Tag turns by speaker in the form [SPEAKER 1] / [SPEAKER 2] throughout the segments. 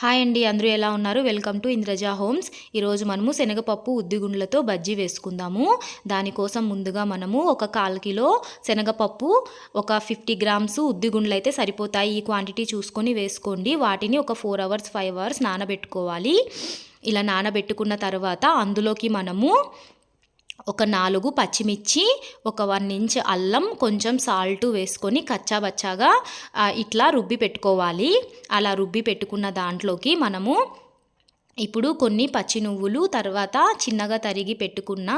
[SPEAKER 1] Hi అండి, అందరూ ఎలా ఉన్నారు? Welcome to Indraja homes. ఈరోజు మనము శనగపప్పు ఉద్దిగుండ్లతో బజ్జీ వేసుకుందాము. దానికోసం ముందుగా మనము ఒక 1/4 కిలో శనగపప్పు, ఒక 50 గ్రామ్స్ ఉద్దిగుండ్లు అయితే సరిపోతాయి. ఈ క్వాంటిటీ చూసుకొని వేసుకోండి. వాటిని ఒక 4 అవర్స్ 5 అవర్స్ నానబెట్టుకోవాలి. ఇలా నానబెట్టుకున్న తర్వాత అందులోకి మనము ఒక 4 పచ్చిమిర్చి, ఒక 1 ఇంచ్ అల్లం, కొంచెం సాల్ట్ వేసుకొని కచ్చాబచ్చాగా ఇట్లా రుబ్బి పెట్టుకోవాలి. అలా రుబ్బి పెట్టుకున్న దాంట్లోకి మనము ఇప్పుడు కొన్ని పచ్చి నువ్వులు, తర్వాత చిన్నగా తరిగి పెట్టుకున్న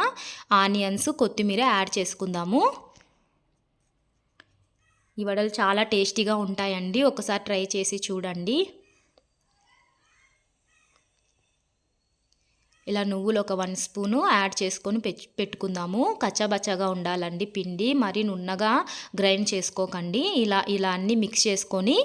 [SPEAKER 1] ఆనియన్స్, కొత్తిమీర యాడ్ చేసుకుందాము. ఈ వడలు చాలా టేస్టీగా ఉంటాయండి, ఒకసారి ట్రై చేసి చూడండి. ఇలా నువ్వులు ఒక 1 స్పూను యాడ్ చేసుకొని పెట్టుకుందాము. కచ్చాబచ్చాగా ఉండాలండి పిండి, మరి నున్నగా గ్రైండ్ చేసుకోకండి. ఇలా అన్నీ మిక్స్ చేసుకొని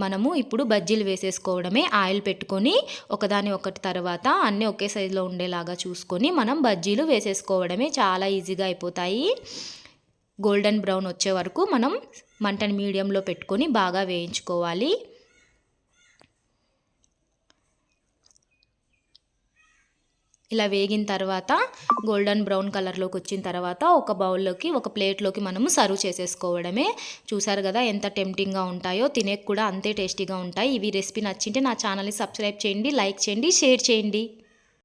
[SPEAKER 1] మనము ఇప్పుడు బజ్జీలు వేసేసుకోవడమే. ఆయిల్ పెట్టుకొని ఒకదాని ఒకటి తర్వాత అన్నీ ఒకే సైజులో ఉండేలాగా చూసుకొని మనం బజ్జీలు వేసేసుకోవడమే. చాలా ఈజీగా అయిపోతాయి. గోల్డెన్ బ్రౌన్ వచ్చే వరకు మనం మంటని మీడియంలో పెట్టుకొని బాగా వేయించుకోవాలి. ఇలా వేగిన తర్వాత గోల్డెన్ బ్రౌన్ కలర్లోకి వచ్చిన తర్వాత ఒక బౌల్లోకి, ఒక ప్లేట్లోకి మనము సర్వ్ చేసేసుకోవడమే. చూసారు కదా ఎంత టెంప్టింగ్గా ఉంటాయో, తినేకి కూడా అంతే టేస్టీగా ఉంటాయి. ఇవి రెసిపీ నచ్చింటే నా ఛానల్ని సబ్స్క్రైబ్ చేయండి, లైక్ చేయండి, షేర్ చేయండి.